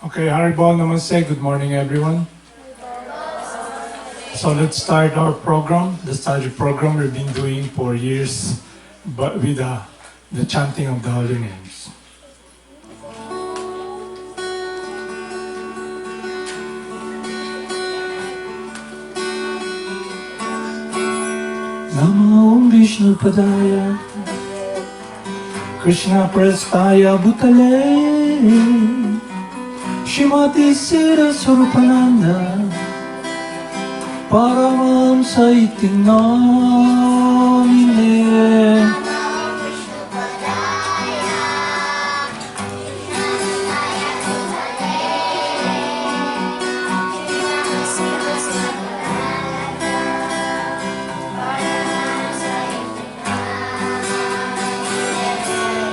Okay, Haribol Namaste. Good morning, everyone. So let's start our program, the study program we've been doing for years, but with the chanting of the holy names. Namo Vishnu Padaya Krishna Prastaya Bhutale Shrimati Siddhaswarupananda Paramahamsa iti namine.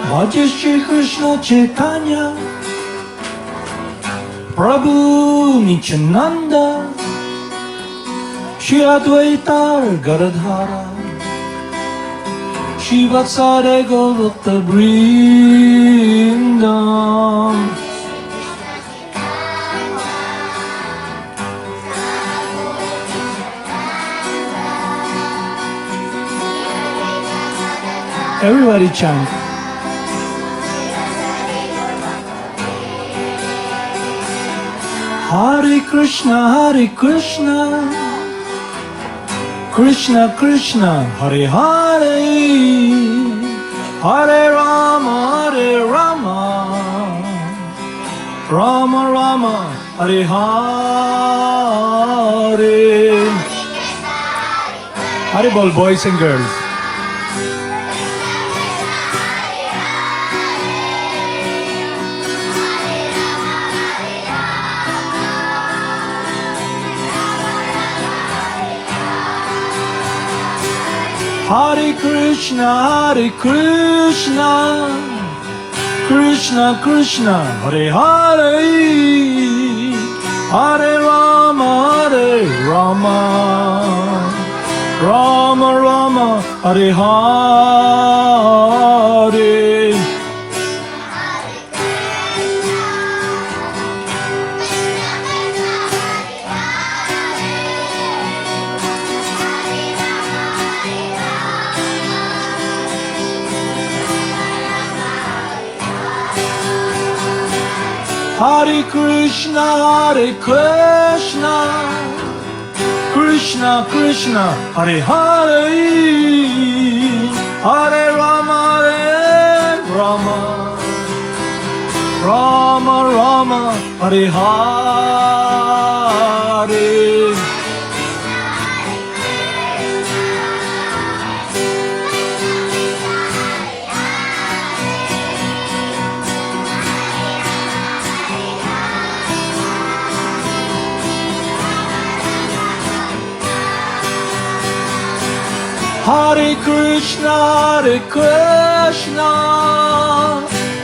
Bhaja Shri Krishna Chaitanya Prabhu Nityananda Shri Advaita Gadadhara Shri Vatsare Gaurata Vrindam. Everybody chant. Hare Krishna, Hare Krishna, Krishna Krishna, Hare Hare, Hare Rama, Hare Rama, Rama Rama, Hare Hare. Hare Bol, boys and girls. Hare Krishna, Hare Krishna, Krishna Krishna, Hare Hare, Hare Rama, Hare Rama, Rama Rama, Hare Hare. Hare Krishna, Hare Krishna, Krishna Krishna, Hare Hare, Hare Rama, Hare Rama, Rama Rama, Hare Hare. Hare Krishna, Hare Krishna,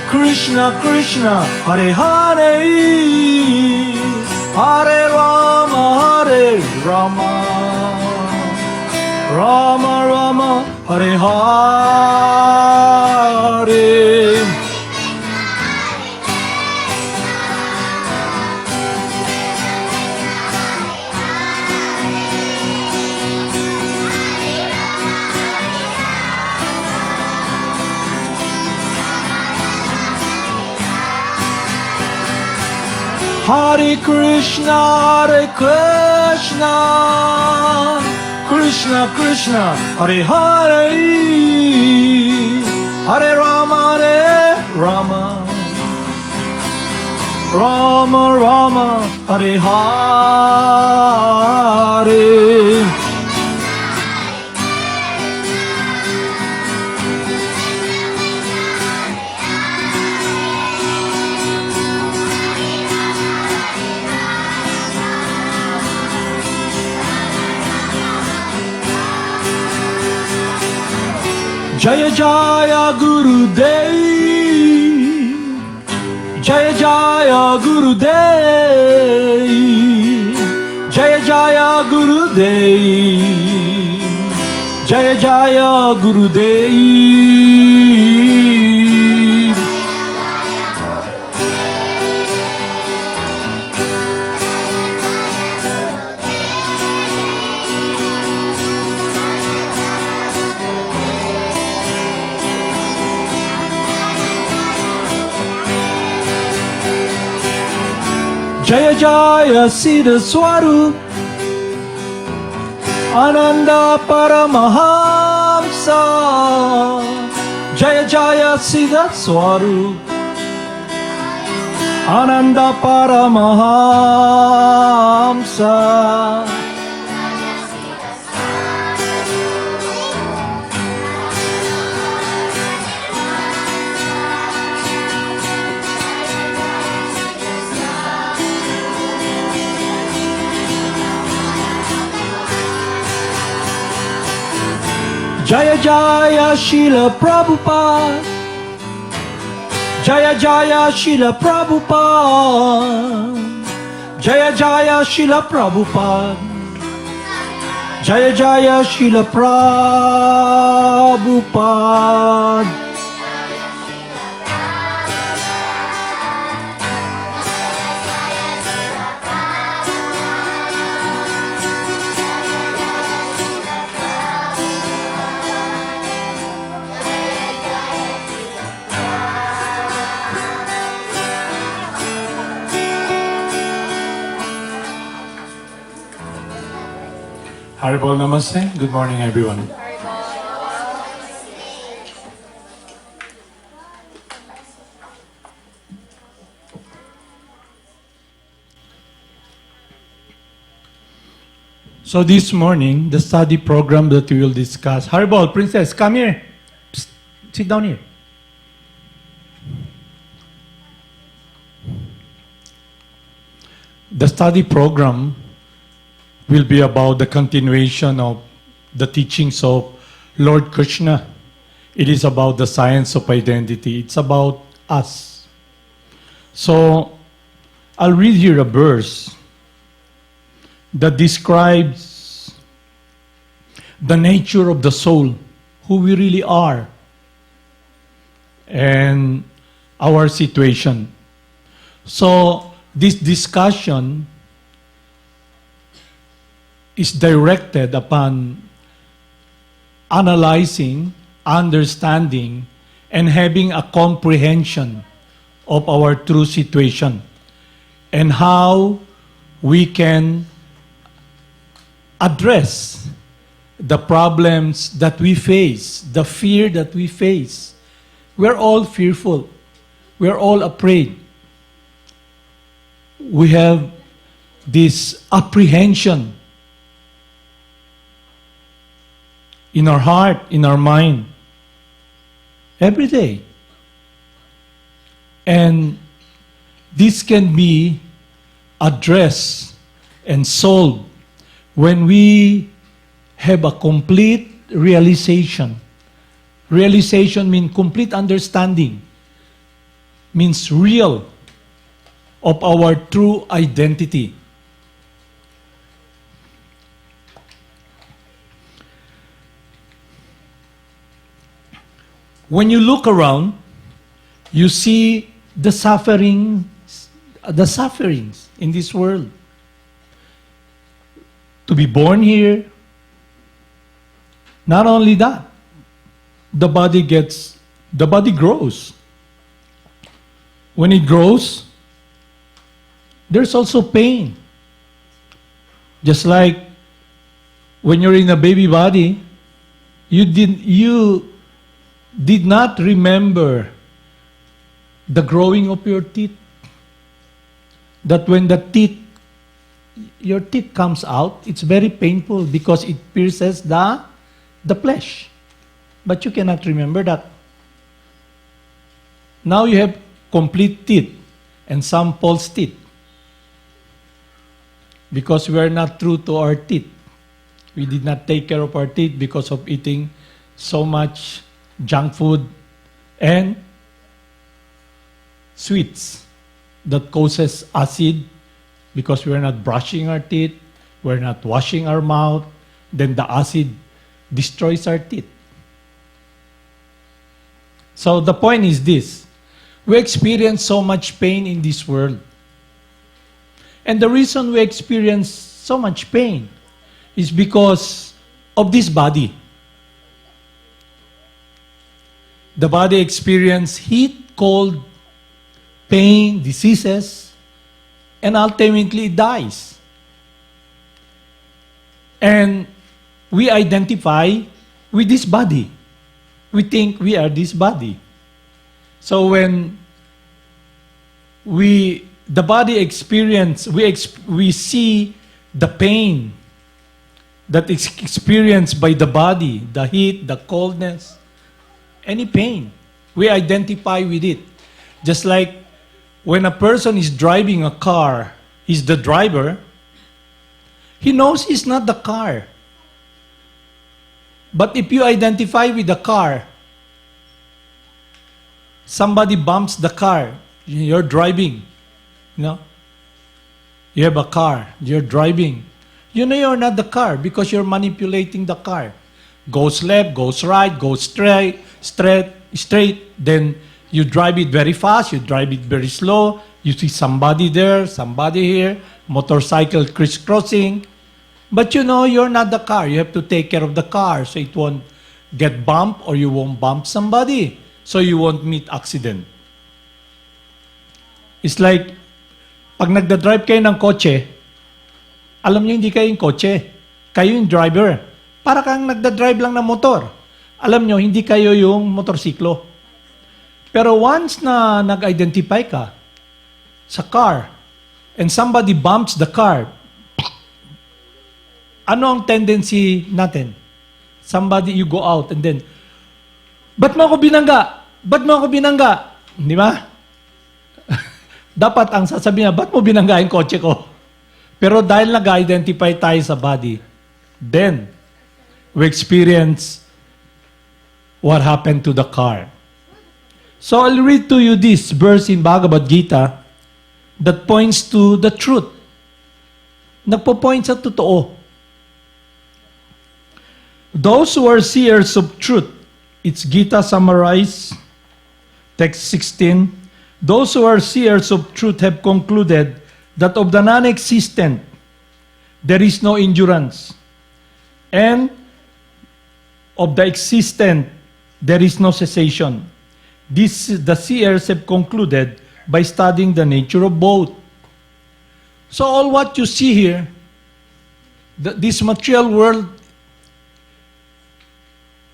Krishna Krishna, Hare Hare, Hare Rama, Hare Rama, Rama Rama, Hare Hare. Hare Krishna, Hare Krishna, Krishna Krishna, Hare Hare, Hare Rama, Hare Rama, Rama Rama, Hare Hare. Jaya Jaya Gurudev, Jaya Jaya Gurudev, Jaya Jaya Gurudev, Jaya Jaya Gurudev. Jaya Jaya Siddhaswarupananda Paramahamsa. Jaya Jaya Siddhaswarupananda Paramahamsa. Jaya Jaya Srila Prabhupada. Jaya Jaya Srila Prabhupada. Jaya Jaya Srila Prabhupada. Jaya Jaya Srila Prabhupada. Haribol Namaste. Good morning, everyone. So this morning, the study program that we will discuss. Haribol, Princess, come here. Psst, sit down here. The study program will be about the continuation of the teachings of Lord Krishna. It is about the science of identity. It's about us. So, I'll read here a verse that describes the nature of the soul, who we really are, and our situation. So, this discussion is directed upon analyzing, understanding, and having a comprehension of our true situation and how we can address the problems that we face, the fear that we face. We're all fearful. We're all afraid. We have this apprehension in our heart, in our mind, every day. And this can be addressed and solved when we have a complete realization. Realization means complete understanding, means real of our true identity. When you look around, you see the sufferings in this world. To be born here, not only that, the body grows. When it grows, there's also pain. Just like when you're in a baby body, you did not remember the growing of your teeth. That when your teeth comes out, it's very painful because it pierces the flesh. But you cannot remember that. Now you have complete teeth and some false teeth. Because we are not true to our teeth. We did not take care of our teeth because of eating so much junk food and sweets that causes acid because we're not brushing our teeth, we're not washing our mouth, then the acid destroys our teeth. So the point is this: we experience so much pain in this world. And the reason we experience so much pain is because of this body. The body experiences heat, cold, pain, diseases, and ultimately it dies. And we identify with this body. We think we are this body. So when the body experience, we see the pain that is experienced by the body, the heat, the coldness, any pain. We identify with it. Just like when a person is driving a car, he's the driver, he knows it's not the car. But if you identify with the car, somebody bumps the car, you're driving, you know? You have a car, you're driving. You know you're not the car because you're manipulating the car. Goes left, goes right, goes straight, then you drive it very fast, you drive it very slow, you see somebody there, somebody here, motorcycle crisscrossing. But you know you're not the car. You have to take care of the car so it won't get bumped or you won't bump somebody. So you won't meet accident. It's like, pag nagda-drive kayo ng kotse, alam niyo hindi kayo yung kotse. Kayo yung driver. Para kang nagda-drive lang ng motor. Alam niyo, hindi kayo yung motorsiklo. Pero once na nag-identify ka sa car and somebody bumps the car, ano ang tendency natin? Somebody, you go out and then, ba't mo ako binangga? Ba't mo ako binangga? Di ba? Dapat ang sasabihin niya, ba't mo binangga yung kotse ko? Pero dahil nag-identify tayo sa body, then we experience what happened to the car. So I'll read to you this verse in Bhagavad Gita that points to the truth. Nagpo-point sa totoo. Those who are seers of truth, it's Gita summarized, text 16. Those who are seers of truth have concluded that of the non-existent, there is no endurance. And of the existent, there is no cessation. The seers have concluded by studying the nature of both. So all what you see here, this material world,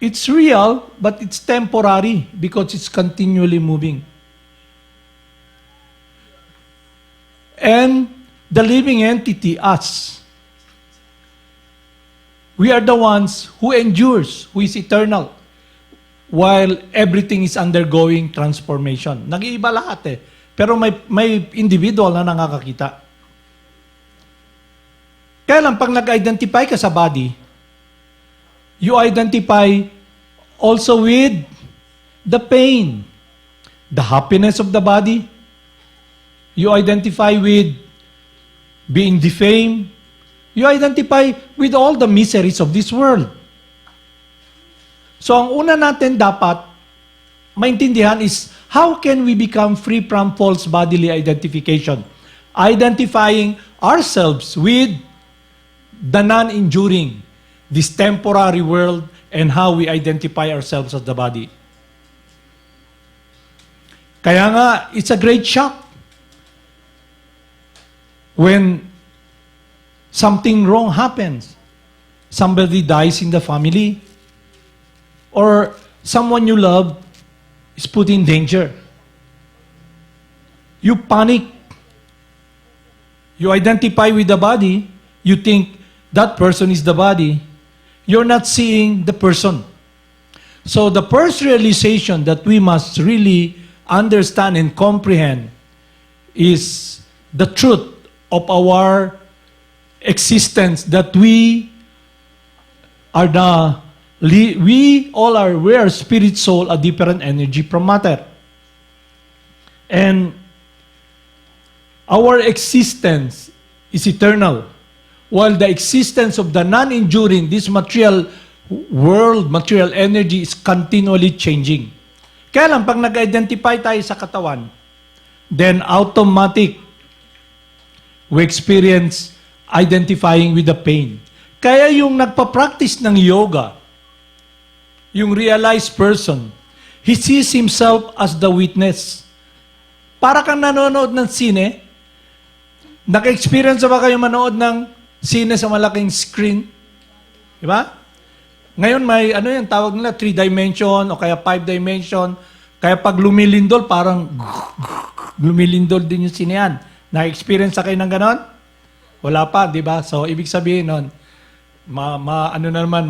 it's real, but it's temporary because it's continually moving. And the living entity, us, we are the ones who endures, who is eternal, while everything is undergoing transformation. Nag-iiba lahat eh. Pero may individual na nakakakita. Kaya lang, pag nag-identify ka sa body, you identify also with the pain, the happiness of the body. You identify with being defamed. You identify with all the miseries of this world. So ang una natin dapat maintindihan is how can we become free from false bodily identification? Identifying ourselves with the non-enduring, this temporary world, and how we identify ourselves as the body. Kaya nga, it's a great shock when something wrong happens. Somebody dies in the family, or someone you love is put in danger. You panic. You identify with the body. You think that person is the body. You're not seeing the person. So the first realization that we must really understand and comprehend is the truth of our existence, that we are we are spirit, soul, a different energy from matter. And our existence is eternal, while the existence of the non-enduring, this material world, material energy is continually changing. Kaya lang, pag nag-identify tayo sa katawan, then automatic, we experience identifying with the pain. Kaya yung nagpa-practice ng yoga, yung realized person, he sees himself as the witness. Para kang nanonood ng sine, Naka-experience ba kayo manood ng sine sa malaking screen? Di ba? Ngayon may, tawag nila, 3 dimension o kaya 5 dimension. Kaya pag lumilindol, parang lumilindol din yung sinehan. Na-experience na kayo ng ganon? Wala pa, di ba? So, ibig sabihin nun,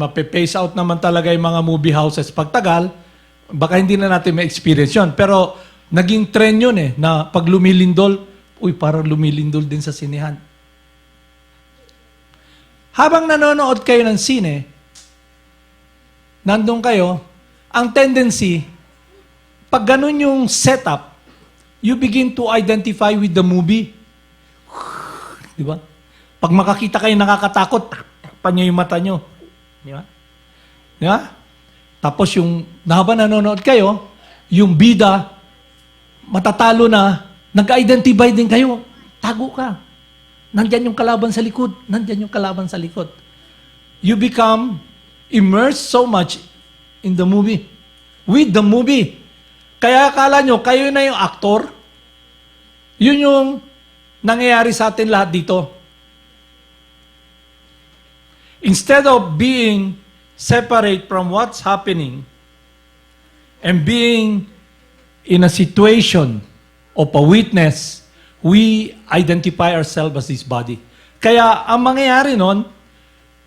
mape-phase out naman talaga yung mga movie houses. Pagtagal, baka hindi na natin ma-experience yun. Pero, naging trend yun na pag lumilindol, parang lumilindol din sa sinehan. Habang nanonood kayo ng sine, nandun kayo, ang tendency, pag ganun yung setup, you begin to identify with the movie. Di ba? Pag makakita kayo nakakatakot, takpan nyo yung mata nyo. Di ba? Di ba? Tapos habang nanonood kayo, yung bida, matatalo na, nag-identify din kayo. Tago ka. Nandyan yung kalaban sa likod. Nandyan yung kalaban sa likod. You become immersed so much in the movie. With the movie. Kaya akala nyo, kayo na yung aktor. Yun yung nangyayari sa atin lahat dito. Instead of being separate from what's happening and being in a situation of a witness, we identify ourselves as this body. Kaya ang mangyayari nun,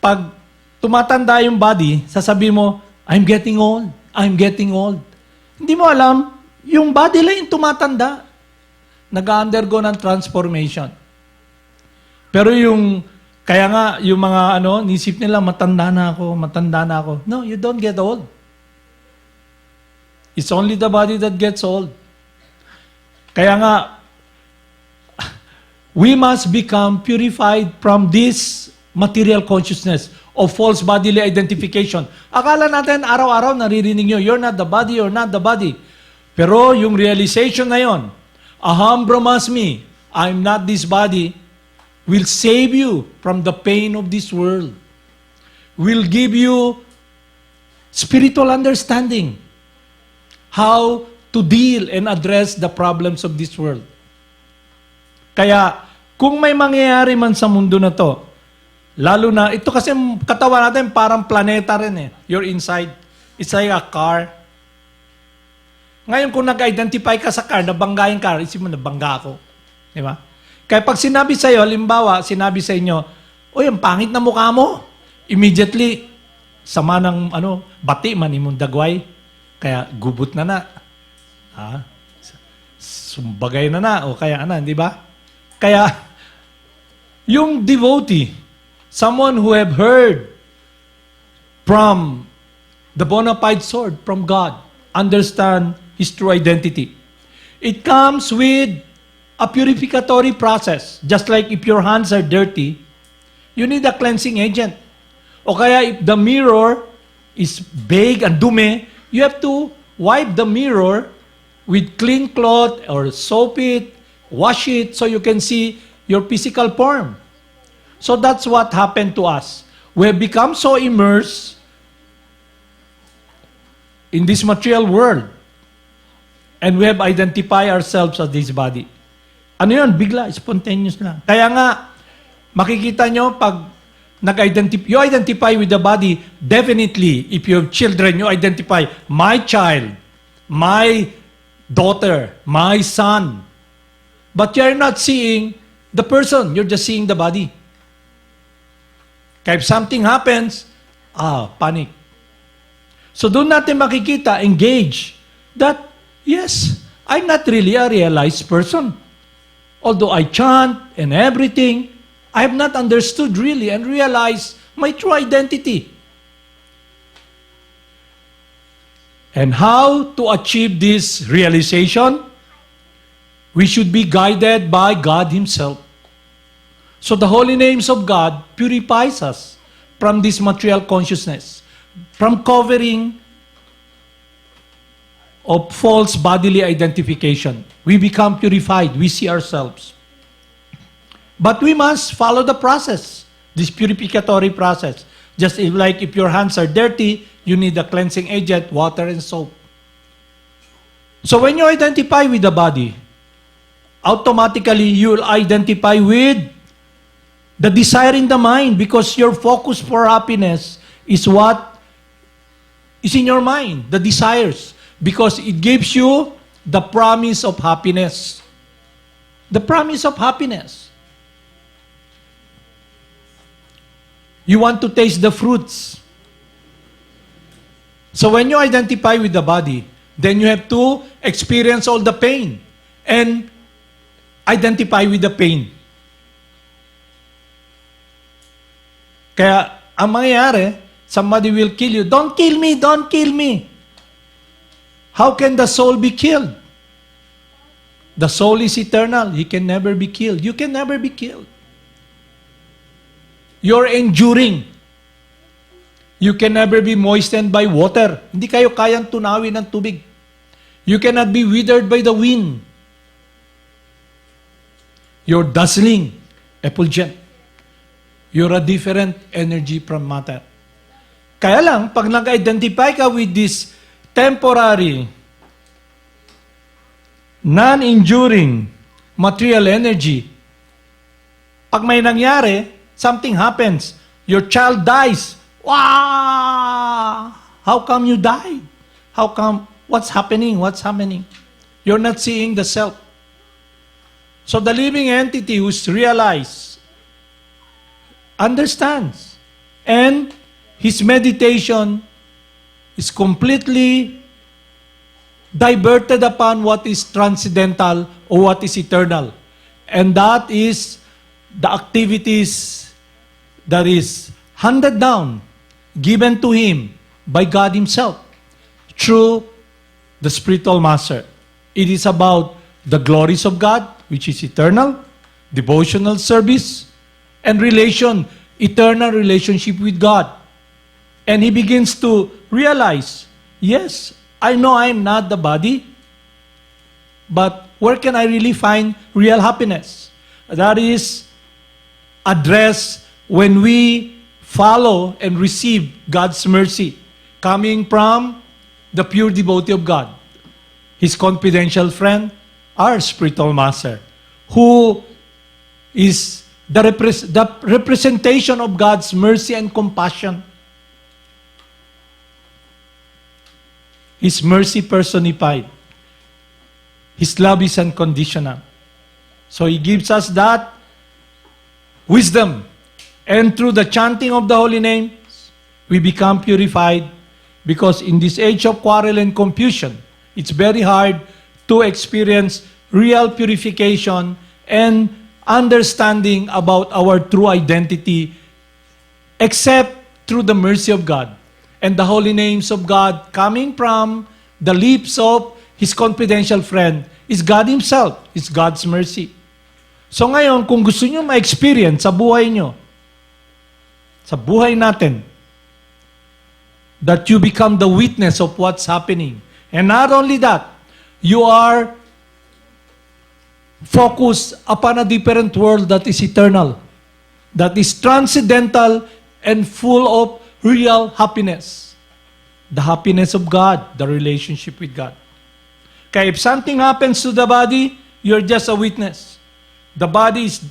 pag tumatanda yung body, sasabihin mo, I'm getting old. I'm getting old. Hindi mo alam, yung body lang yung tumatanda. Nag-undergo ng transformation. Pero kaya nga, yung mga nisip nila, matanda na ako. No, you don't get old. It's only the body that gets old. Kaya nga, we must become purified from this material consciousness of false bodily identification. Akala natin, araw-araw naririnig nyo, you're not the body, you're not the body. Pero yung realization na yon, aham brahmasmi, I'm not this body, will save you from the pain of this world. Will give you spiritual understanding. How to deal and address the problems of this world. Kaya, kung may mangyayari man sa mundo na to, lalo na, ito kasi katawan natin parang planeta rin You're inside. It's like a car. Ngayon, kung nag-identify ka sa car, nabangga yung car, isip mo, nabangga ako. Di ba? Kaya pag sinabi sa'yo, halimbawa, sinabi sa inyo, ang pangit na mukha mo. Immediately, sama ng bati man imong dagway. Kaya gubot na. Sumbagay na. O kaya di ba? Kaya, yung devotee, someone who have heard from the bona fide sword, from God, understand his true identity. It comes with a purificatory process. Just like if your hands are dirty, you need a cleansing agent. O kaya if the mirror is vague and dumi, you have to wipe the mirror with clean cloth or soap it, wash it so you can see your physical form. So that's what happened to us. We have become so immersed in this material world and we have identified ourselves as this body. Ano yun? Bigla, spontaneous lang. Kaya nga, makikita nyo pag you identify with the body, definitely, if you have children, you identify, my child, my daughter, my son. But you're not seeing the person, you're just seeing the body. Kaya if something happens, panic. So doon natin makikita, engage, that, yes, I'm not really a realized person. Although I chant and everything, I have not understood really and realized my true identity. And how to achieve this realization? We should be guided by God Himself. So the holy names of God purifies us from this material consciousness, from covering of false bodily identification. We become purified. We see ourselves. But we must follow the process, this purificatory process. Just like if your hands are dirty, you need a cleansing agent, water and soap. So when you identify with the body, automatically you will identify with the desire in the mind because your focus for happiness is what is in your mind, the desires, because it gives you the promise of happiness. The promise of happiness. You want to taste the fruits. So when you identify with the body, then you have to experience all the pain and identify with the pain. Kaya ang mangyayari, somebody will kill you. Don't kill me, don't kill me. How can the soul be killed? The soul is eternal. He can never be killed. You can never be killed. You're enduring. You can never be moistened by water. Hindi kayo kayang tunawin ng tubig. You cannot be withered by the wind. You're dazzling, effulgent. You're a different energy from matter. Kaya lang, pag nag-identify ka with this temporary, non-enduring material energy, pag may nangyari, something happens. Your child dies. Wow! How come you died? How come? What's happening? What's happening? You're not seeing the self. So the living entity who's realized, understands, and his meditation is completely diverted upon what is transcendental or what is eternal. And that is the activities that is handed down, given to him by God himself through the spiritual master. It is about the glories of God, which is eternal, devotional service, and eternal relationship with God. And he begins to realize, yes, I know I'm not the body, but where can I really find real happiness? That is addressed when we follow and receive God's mercy coming from the pure devotee of God, his confidential friend, our spiritual master, who is the representation of God's mercy and compassion. His mercy personified. His love is unconditional. So he gives us that wisdom. And through the chanting of the holy names, we become purified, because in this age of quarrel and confusion, it's very hard to experience real purification and understanding about our true identity, except through the mercy of God and the holy names of God coming from the lips of his confidential friend is God himself, is God's mercy. So ngayon, kung gusto nyo ma-experience sa buhay nyo, sa buhay natin, that you become the witness of what's happening. And not only that, you are focused upon a different world that is eternal, that is transcendental and full of real happiness. The happiness of God, the relationship with God. Kaya if something happens to the body, you're just a witness. The body is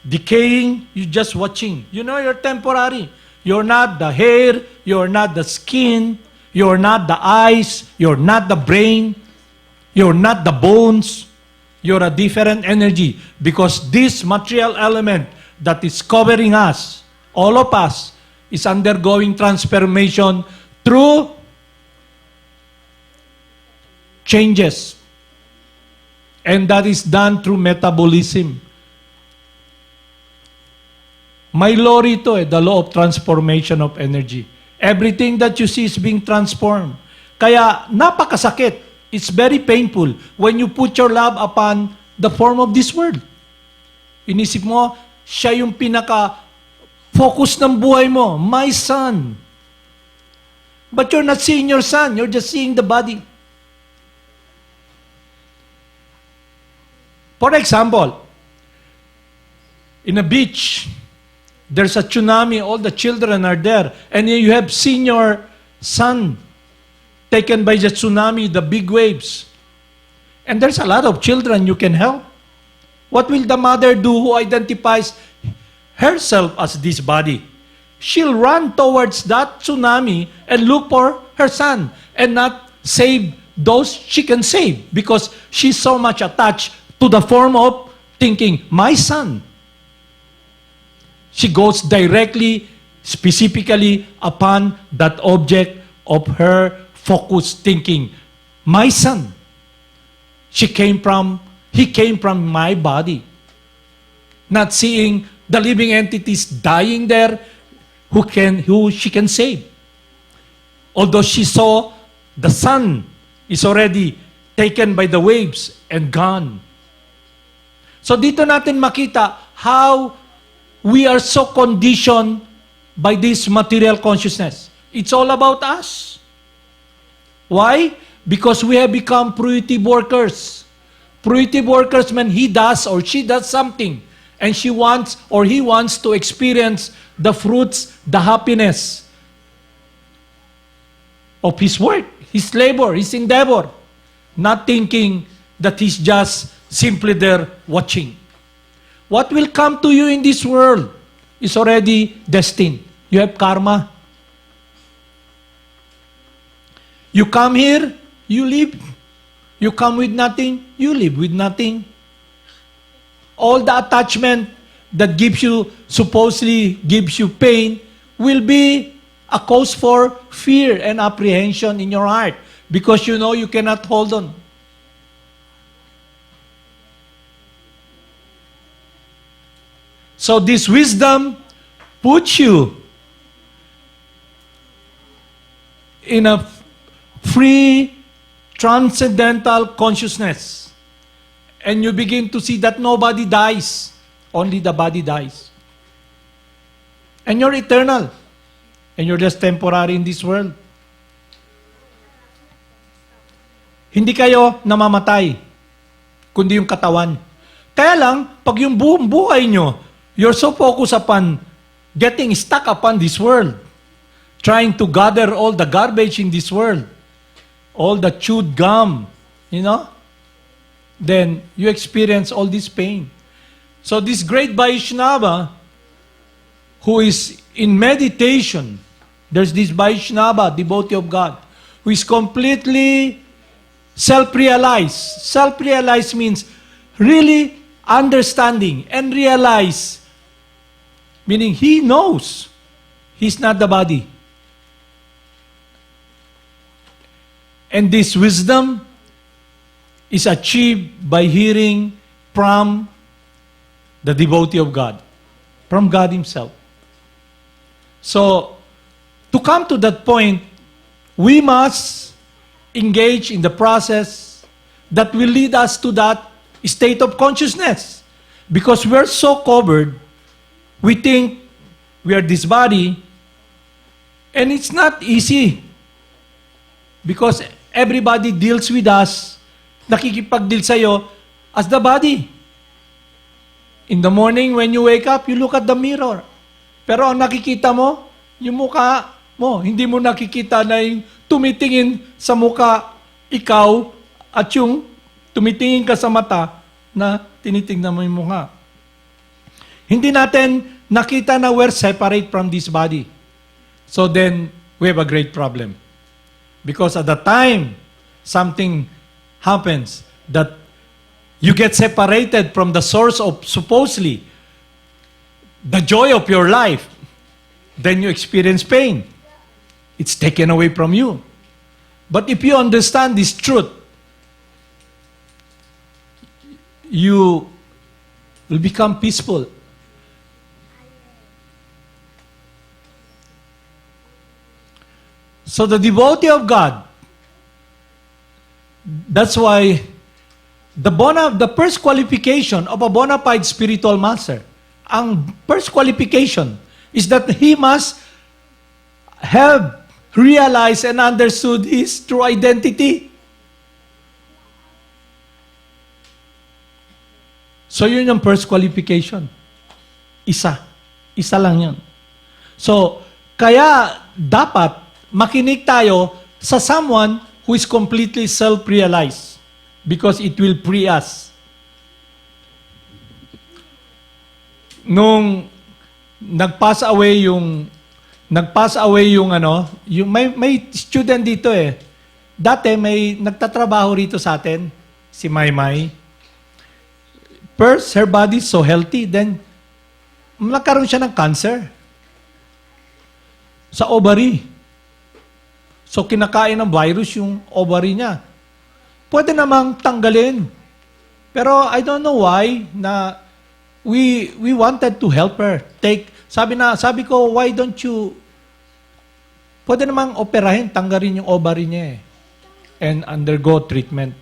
decaying, you're just watching. You know, you're temporary. You're not the hair, you're not the skin, you're not the eyes, you're not the brain, you're not the bones. You're a different energy, because this material element that is covering us, all of us, is undergoing transformation through changes. And that is done through metabolism. May law rito the law of transformation of energy. Everything that you see is being transformed. Kaya napakasakit. It's very painful when you put your love upon the form of this world. Inisip mo, siya yung pinaka-focus ng buhay mo, my son. But you're not seeing your son, you're just seeing the body. For example, in a beach, there's a tsunami, all the children are there, and you have seen your son taken by the tsunami, the big waves. And there's a lot of children you can help. What will the mother do who identifies herself as this body? She'll run towards that tsunami and look for her son and not save those she can save because she's so much attached to the form of thinking, my son. She goes directly, specifically upon that object of her focused thinking, my son. He came from my body. Not seeing the living entities dying there who she can save. Although she saw the sun is already taken by the waves and gone. So dito natin makita how we are so conditioned by this material consciousness. It's all about us. Why? Because we have become fruitive workers. Fruitive workers mean he does or she does something and she wants or he wants to experience the fruits, the happiness of his work, his labor, his endeavor, not thinking that he's just simply there watching. What will come to you in this world is already destined. You have karma. You come here, you live. You come with nothing, you live with nothing. All the attachment that supposedly gives you pain will be a cause for fear and apprehension in your heart because you know you cannot hold on. So this wisdom puts you in a free, transcendental consciousness. And you begin to see that nobody dies, only the body dies. And you're eternal. And you're just temporary in this world. Hindi kayo namamatay, kundi yung katawan. Kaya lang, pag yung buong buhay nyo, you're so focused upon getting stuck upon this world, trying to gather all the garbage in this world, all the chewed gum, then you experience all this pain. So this great Vaishnava, who is in meditation, there's this Vaishnava, devotee of God, who is completely self-realized. Self-realized means really understanding and realize, meaning he knows he's not the body. And this wisdom is achieved by hearing from the devotee of God, from God himself. So, to come to that point, we must engage in the process that will lead us to that state of consciousness. Because we're so covered, we think we are this body, and it's not easy. Because everybody deals with us, nakikipag-deal sa'yo as the body. In the morning, when you wake up, you look at the mirror. Pero ang nakikita mo, yung mukha mo. Hindi mo nakikita na yung tumitingin sa mukha, ikaw, at yung tumitingin ka sa mata na tinitingnan mo yung mukha. Hindi natin nakita na we're separate from this body. So then, we have a great problem. Because at the time, something happens that you get separated from the source of supposedly the joy of your life, then you experience pain. It's taken away from you. But if you understand this truth, you will become peaceful. So the devotee of God, that's why the first qualification of a bona fide spiritual master, ang first qualification is that he must have realized and understood his true identity. So yun yung first qualification. Isa lang yun. So, kaya dapat makinig tayo sa someone who is completely self-realized. because it will free us. Nung nag-pass away yung may student dito eh. Dati may nagtatrabaho rito sa atin, si Maymay. First, her body is so healthy, then nagkaroon siya ng cancer sa ovary. So kinakain ng virus yung ovary niya. Pwede namang tanggalin. Pero I don't know why na we wanted to help her. Sabi ko, why don't you, pwede namang operahin, tanggalin yung ovary niya and undergo treatment.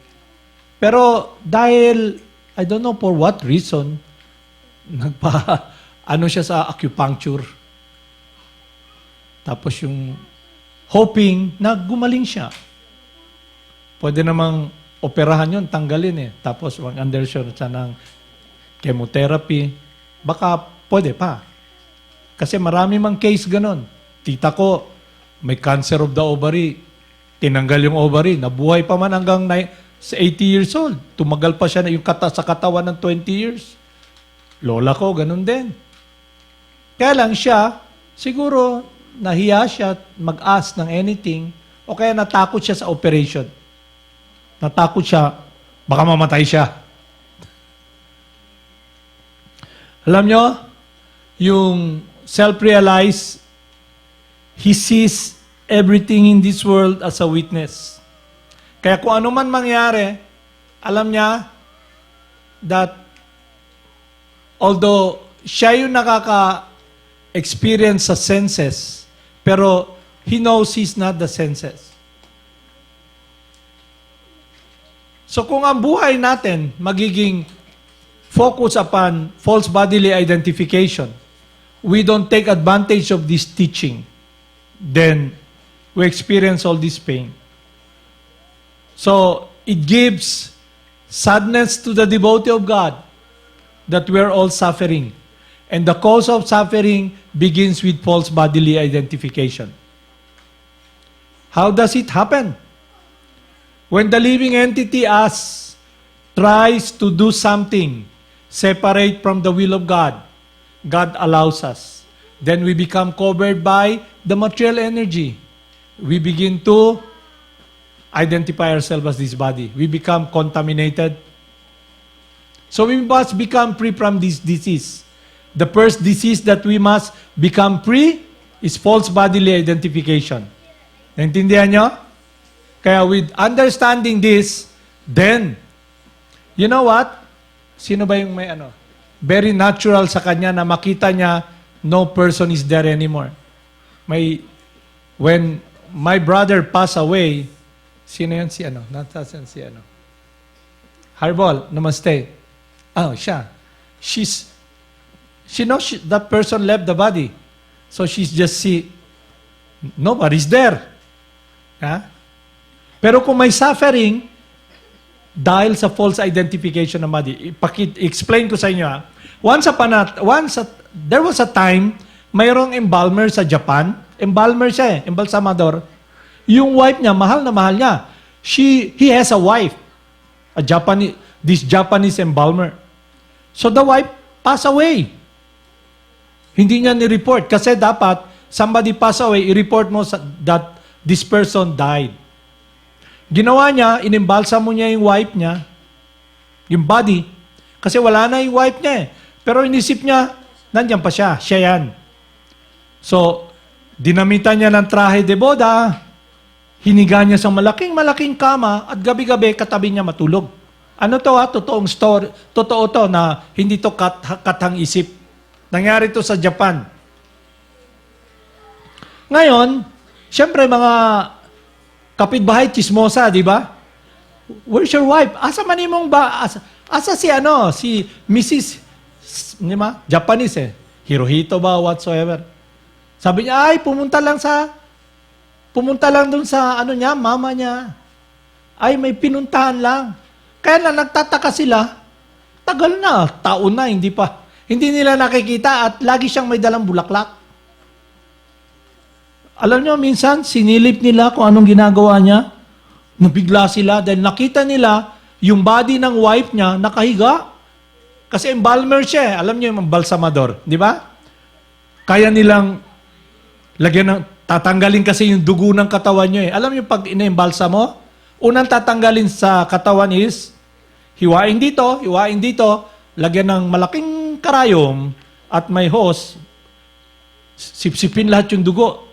Pero dahil, I don't know for what reason, siya sa acupuncture. Tapos yung hoping na gumaling siya. Pwede namang operahan yun, tanggalin Tapos mag-undergo siya ng chemotherapy. Baka pwede pa. Kasi marami mang case ganon. Tita ko, may cancer of the ovary. Tinanggal yung ovary. Nabuhay pa man hanggang 80 years old. Tumagal pa siya na yung sa katawan ng 20 years. Lola ko, ganon din. Kaya lang siya, siguro, nahiya siya mag-ask ng anything o kaya natakot siya sa operation. Natakot siya, baka mamatay siya. Alam nyo, yung self-realize, he sees everything in this world as a witness. Kaya kung ano man mangyari, alam niya that although siya yung nakaka-experience sa senses, pero he knows he's not the senses. So kung ang buhay natin magiging focus upon false bodily identification, we don't take advantage of this teaching, then we experience all this pain. So, it gives sadness to the devotee of God that we are all suffering. And the cause of suffering begins with false bodily identification. How does it happen? When the living entity us tries to do something separate from the will of God, God allows us. Then we become covered by the material energy. We begin to identify ourselves as this body. We become contaminated. So we must become free from this disease. The first disease that we must become free is false bodily identification. Naintindihan nyo? Kaya with understanding this, then, you know what? Sino ba yung may very natural sa kanya na makita niya no person is there anymore. When my brother passed away, sino yan si Natasan si Harbol, namaste. Oh, siya. She knows that person left the body. So she's just nobody's there. Ha? Pero kung may suffering, dahil sa false identification ng body, explain ko sa inyo there was a time, mayroong embalmer sa Japan. Embalmer siya embalsamador. Yung wife niya, mahal na mahal niya. He has a wife. This Japanese embalmer. So the wife passed away. Hindi niya ni-report. Kasi dapat, somebody passed away, i-report mo that this person died. Ginawa niya, inimbalsa mo niya yung wife niya, yung body, kasi wala na yung wife niya Pero inisip niya, nandiyan pa siya yan. So, dinamitan niya ng trahe de boda, hiniga niya sa malaking kama, at gabi-gabi katabi niya matulog. Ano to totoong story, totoo to na hindi to katang isip. Nangyari to sa Japan. Ngayon, siyempre mga kapitbahay chismosa, di ba? Where's your wife? Asa man imong ba? Asa si Mrs. Di ba? Japanese Hirohito ba, whatsoever. Sabi niya, pumunta lang dun sa mama niya. May pinuntahan lang. Kaya na nagtataka sila, tagal na, taon na, hindi nila nakikita at lagi siyang may dalang bulaklak. Alam niyo, minsan, sinilip nila kung anong ginagawa niya. Nabigla sila dahil nakita nila yung body ng wife niya nakahiga. Kasi embalmer siya. Alam niyo yung balsamador, di ba? Kaya nilang lagyan ng, tatanggalin kasi yung dugo ng katawan niyo eh. Alam niyo pag ina-embalsa mo, unang tatanggalin sa katawan is, hiwain dito, lagyan ng malaking karayom at may hose, sipsipin lahat yung dugo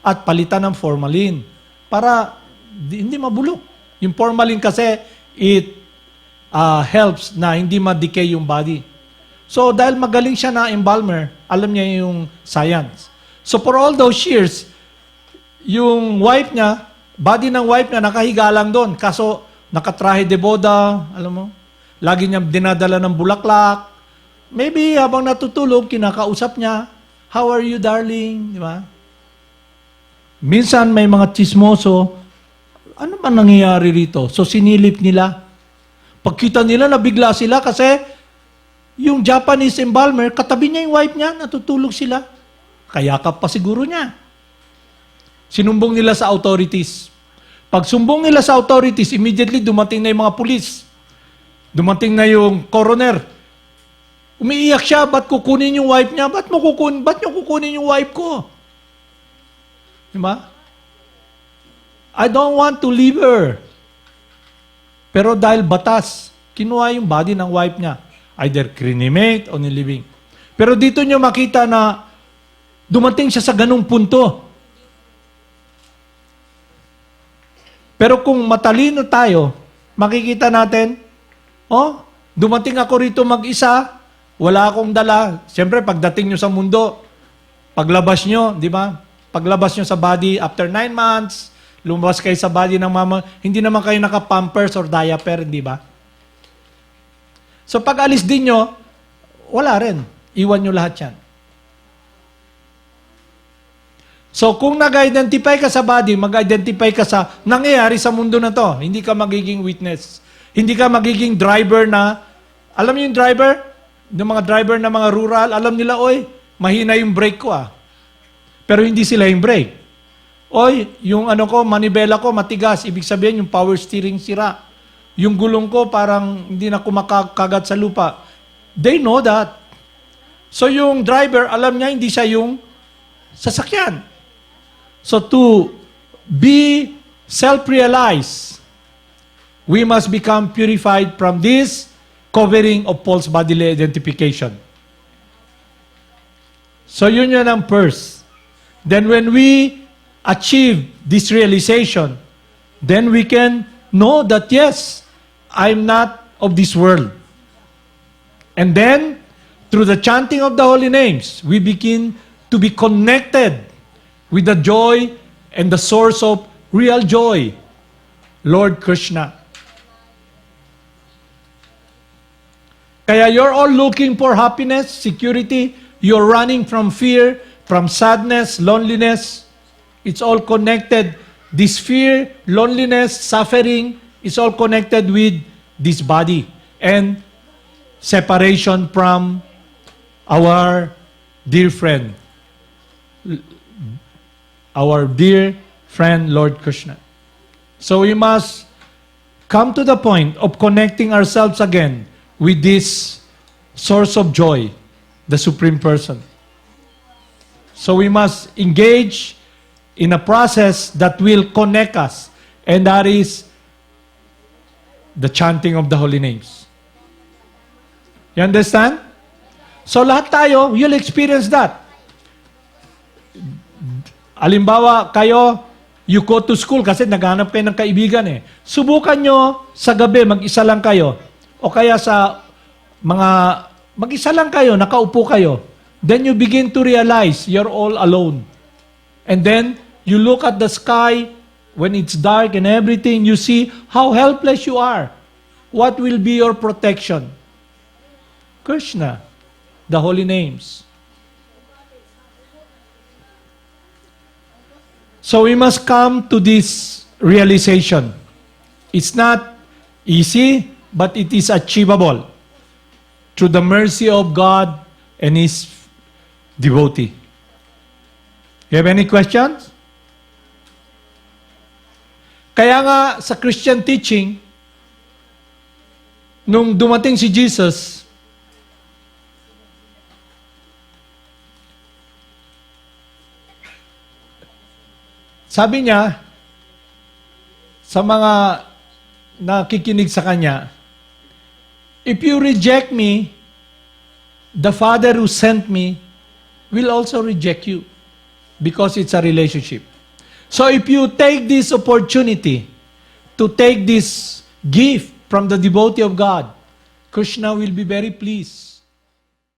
at palitan ng formalin para hindi mabulok. Yung formalin kasi, it helps na hindi ma-decay yung body. So, dahil magaling siya na embalmer, alam niya yung science. So, for all those years, yung wife niya, body ng wife niya, nakahiga lang doon. Kaso, nakatrahe de boda, alam mo, lagi niya dinadala ng bulaklak. Maybe habang natutulog, kinakausap niya, "How are you, darling?" Di ba? Minsan may mga chismoso, ano ba nangyayari rito? So sinilip nila. Pagkita nila, nabigla sila kasi yung Japanese embalmer, katabi niya yung wife niya, natutulog sila. Kayakap pa siguro niya. Sinumbong nila sa authorities. Pag sumbong nila sa authorities, immediately dumating na yung mga pulis. Dumating na yung coroner. Umiiyak siya, ba't kukunin yung wife niya? Ba't niyo kukunin yung wife ko? Diba? I don't want to leave her. Pero dahil batas, kinuha yung body ng wife niya. Either cremate o nilibing. Pero dito nyo makita na dumating siya sa ganung punto. Pero kung matalino tayo, makikita natin, dumating ako rito mag-isa, wala akong dala. Siyempre, pagdating nyo sa mundo, paglabas nyo, di ba? Paglabas nyo sa body, after 9 months, lumabas kayo sa body ng mama, hindi naman kayo naka-pampers or diaper, di ba? So pag alis din nyo, wala rin. Iwan nyo lahat yan. So kung nag-identify ka sa body, mag-identify ka sa nangyayari sa mundo na to. Hindi ka magiging witness. Hindi ka magiging driver na, alam niyo yung driver? Yung mga driver na mga rural, alam nila, oy, mahina yung brake ko Pero hindi sila yung brake. Oy, yung manibela ko matigas, ibig sabihin yung power steering sira. Yung gulong ko parang hindi na kumakagat sa lupa. They know that. So yung driver, alam niya hindi siya yung sasakyan. So to be self-realized, we must become purified from this covering of false bodily identification. So yun ang first. Then when we achieve this realization, then we can know that yes, I'm not of this world. And then, through the chanting of the holy names, we begin to be connected with the joy and the source of real joy, Lord Krishna. Kaya you're all looking for happiness, security, you're running from fear, from sadness, loneliness. It's all connected. This fear, loneliness, suffering is all connected with this body and separation from our dear friend. Our dear friend, Lord Krishna. So we must come to the point of connecting ourselves again with this source of joy, the Supreme Person. So we must engage in a process that will connect us, and that is the chanting of the holy names. You understand? So lahat tayo, you'll experience that. Halimbawa, kayo, you go to school kasi naghanap kayo ng kaibigan Subukan nyo sa gabi, mag-isa lang kayo. O kaya sa mag-isa lang kayo, nakaupo kayo. Then you begin to realize you're all alone. And then, you look at the sky when it's dark and everything, you see how helpless you are. What will be your protection? Krishna, the holy names. So we must come to this realization. It's not easy, but it is achievable through the mercy of God and His devotee. You have any questions? Kaya nga sa Christian teaching, nung dumating si Jesus, sabi niya sa mga nakikinig sa kanya, if you reject me, the Father who sent me will also reject you because it's a relationship. So if you take this opportunity to take this gift from the devotee of God, Krishna will be very pleased.